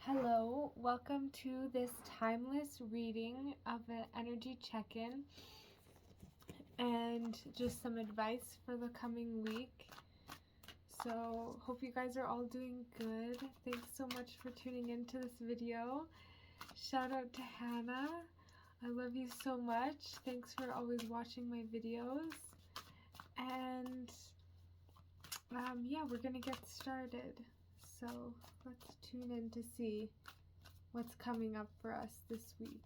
Hello, welcome to this timeless reading of an energy check-in and just some advice for the coming week. So, hope you guys are all doing good. Thanks so much for tuning into this video. Shout out to Hannah. I love you so much. Thanks for always watching my videos. And yeah, we're gonna get started. So, let's tune in to see what's coming up for us this week.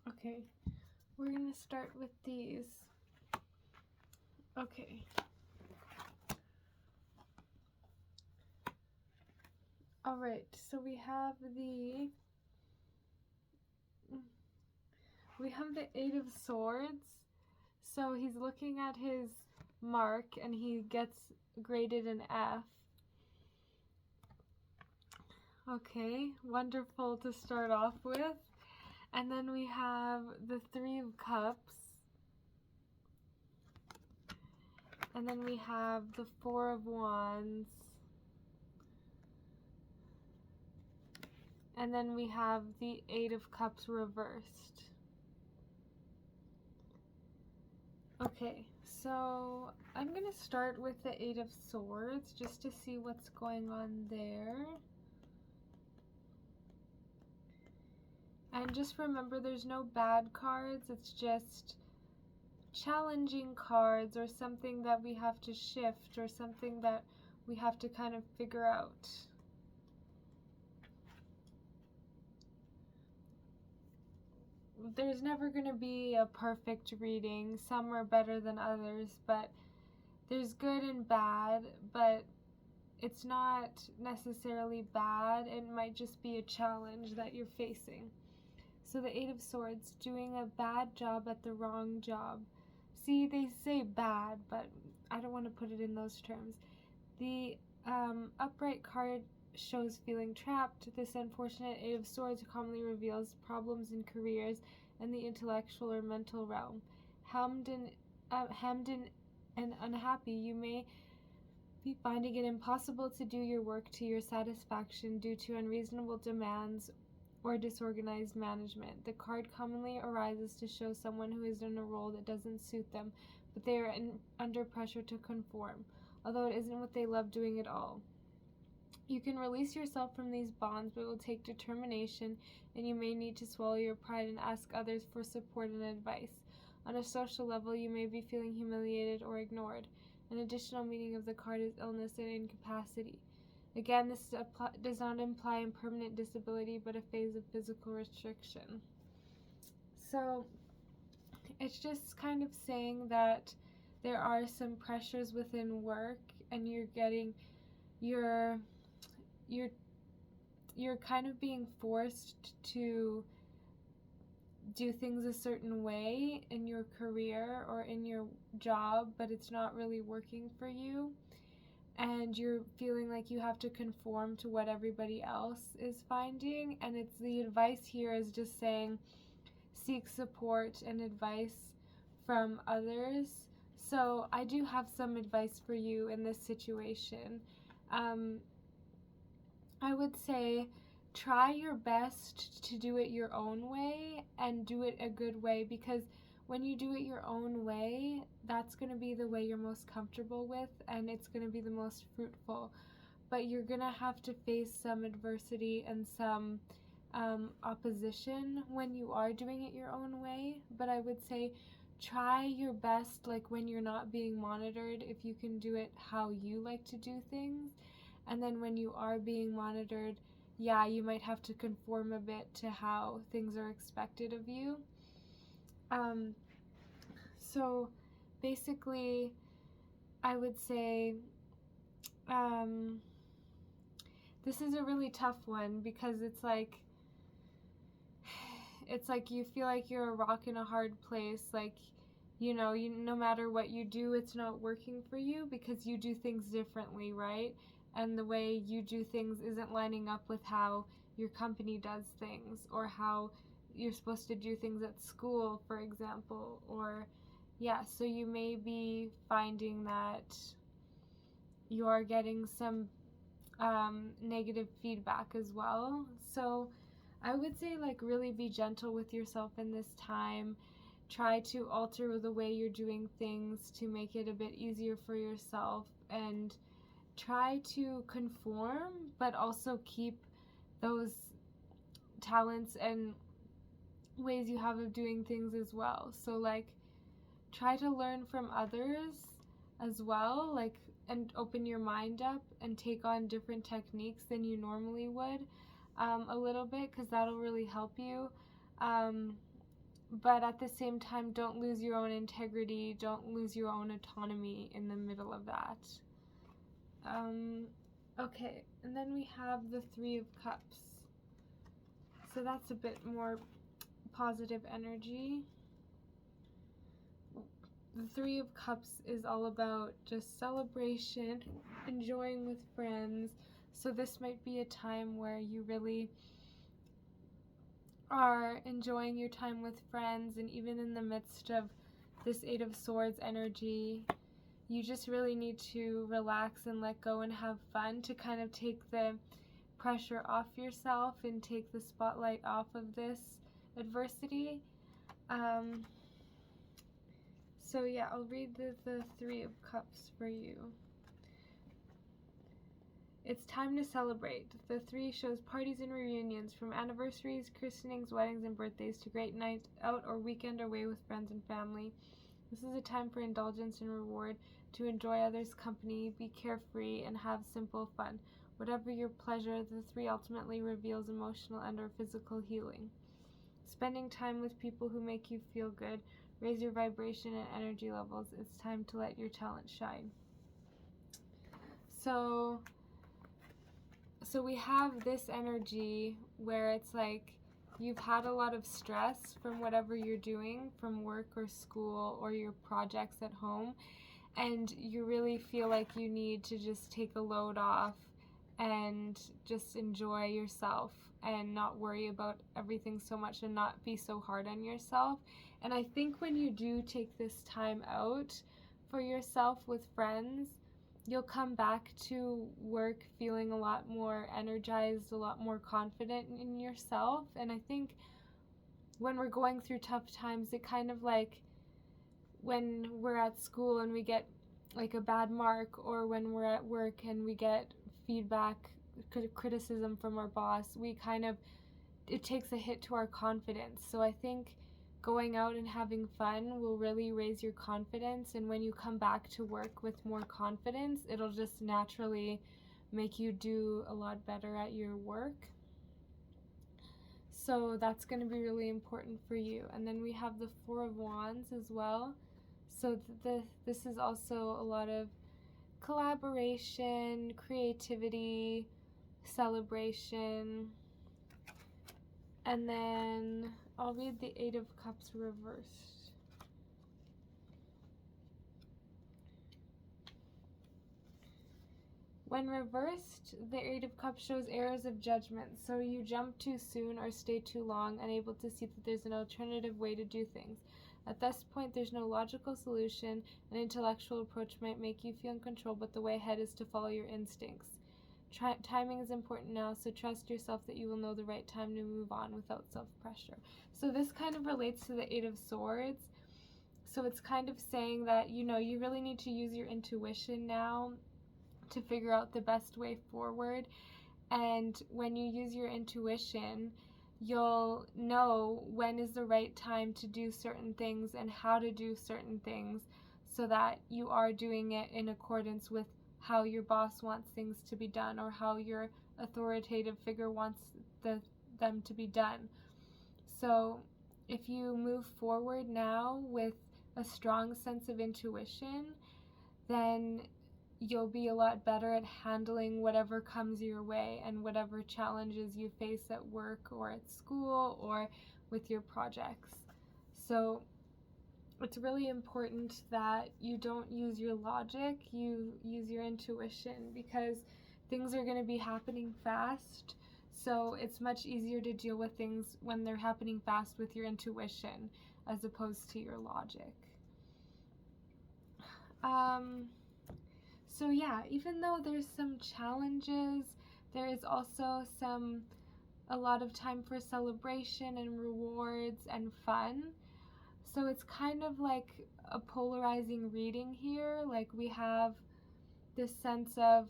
Okay, we're gonna start with these. Okay. All right, so we have the Eight of Swords. So he's looking at his mark and he gets graded an F. Okay, wonderful to start off with. And then we have the Three of Cups. And then we have the Four of Wands. And then we have the Eight of Cups reversed. Okay, so I'm going to start with the Eight of Swords just to see what's going on there. And just remember, there's no bad cards, it's just challenging cards or something that we have to shift or something that we have to kind of figure out. There's never going to be a perfect reading. Some are better than others, but there's good and bad, but it's not necessarily bad. It might just be a challenge that you're facing. So the Eight of Swords, doing a bad job at the wrong job. See, they say bad, but I don't want to put it in those terms. The upright card shows feeling trapped. This unfortunate Eight of Swords commonly reveals problems in careers and the intellectual or mental realm. Hemmed in and unhappy, you may be finding it impossible to do your work to your satisfaction due to unreasonable demands or disorganized management. The card commonly arises to show someone who is in a role that doesn't suit them, but they are under pressure to conform, although it isn't what they love doing at all. You can release yourself from these bonds, but it will take determination, and you may need to swallow your pride and ask others for support and advice. On a social level, you may be feeling humiliated or ignored. An additional meaning of the card is illness and incapacity. Again, this does not imply a permanent disability, but a phase of physical restriction. So, it's just kind of saying that there are some pressures within work, and you're kind of being forced to do things a certain way in your career or in your job, but it's not really working for you. And you're feeling like you have to conform to what everybody else is finding. And it's the advice here is just saying seek support and advice from others. So I do have some advice for you in this situation. I would say try your best to do it your own way and do it a good way, because when you do it your own way, that's going to be the way you're most comfortable with and it's going to be the most fruitful. But you're going to have to face some adversity and some opposition when you are doing it your own way. But I would say try your best, like when you're not being monitored, if you can do it how you like to do things. And then when you are being monitored, yeah, you might have to conform a bit to how things are expected of you. So basically, I would say this is a really tough one, because it's like you feel like you're a rock in a hard place. Like no matter what you do, it's not working for you because you do things differently, right? And the way you do things isn't lining up with how your company does things, or how you're supposed to do things at school, for example. Or, yeah, so you may be finding that you're getting some negative feedback as well. So I would say, like, really be gentle with yourself in this time. Try to alter the way you're doing things to make it a bit easier for yourself, and try to conform but also keep those talents and ways you have of doing things as well. So, like, try to learn from others as well, like, and open your mind up and take on different techniques than you normally would, a little bit, because that'll really help you. But at the same time, don't lose your own integrity, don't lose your own autonomy in the middle of that. Okay, and then we have the Three of Cups. So that's a bit more positive energy. The Three of Cups is all about just celebration, enjoying with friends. So this might be a time where you really are enjoying your time with friends, and even in the midst of this Eight of Swords energy, you just really need to relax and let go and have fun to kind of take the pressure off yourself and take the spotlight off of this adversity. So yeah, I'll read the Three of Cups for you. It's time to celebrate. The three shows parties and reunions, from anniversaries, christenings, weddings, and birthdays to great night out or weekend away with friends and family. This is a time for indulgence and reward, to enjoy others' company, be carefree, and have simple fun. Whatever your pleasure, the three ultimately reveals emotional and or physical healing. Spending time with people who make you feel good, raise your vibration and energy levels. It's time to let your talent shine. So we have this energy where it's like you've had a lot of stress from whatever you're doing, from work or school or your projects at home, and you really feel like you need to just take a load off and just enjoy yourself and not worry about everything so much and not be so hard on yourself. And I think when you do take this time out for yourself with friends, you'll come back to work feeling a lot more energized, a lot more confident in yourself. And I think when we're going through tough times, it kind of like when we're at school and we get like a bad mark, or when we're at work and we get feedback, criticism from our boss, it takes a hit to our confidence. So I think going out and having fun will really raise your confidence, and when you come back to work with more confidence, it'll just naturally make you do a lot better at your work. So that's going to be really important for you. And then we have the Four of Wands as well. So this is also a lot of collaboration, creativity, celebration. And then I'll read the Eight of Cups reversed. When reversed, the Eight of Cups shows errors of judgment. So you jump too soon or stay too long, unable to see that there's an alternative way to do things. At this point, there's no logical solution. An intellectual approach might make you feel in control, but the way ahead is to follow your instincts. Timing is important now, so trust yourself that you will know the right time to move on without self-pressure. So this kind of relates to the Eight of Swords. So it's kind of saying that, you really need to use your intuition now to figure out the best way forward. And when you use your intuition, you'll know when is the right time to do certain things and how to do certain things, so that you are doing it in accordance with how your boss wants things to be done, or how your authoritative figure wants them to be done. So if you move forward now with a strong sense of intuition, then you'll be a lot better at handling whatever comes your way and whatever challenges you face at work or at school or with your projects. So it's really important that you don't use your logic, you use your intuition, because things are going to be happening fast. So it's much easier to deal with things when they're happening fast with your intuition as opposed to your logic. So yeah, even though there's some challenges, there is also a lot of time for celebration and rewards and fun. So it's kind of like a polarizing reading here. Like we have this sense of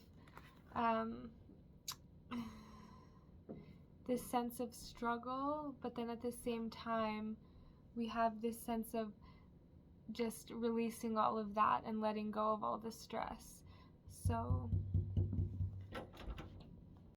struggle, but then at the same time we have this sense of just releasing all of that and letting go of all the stress. So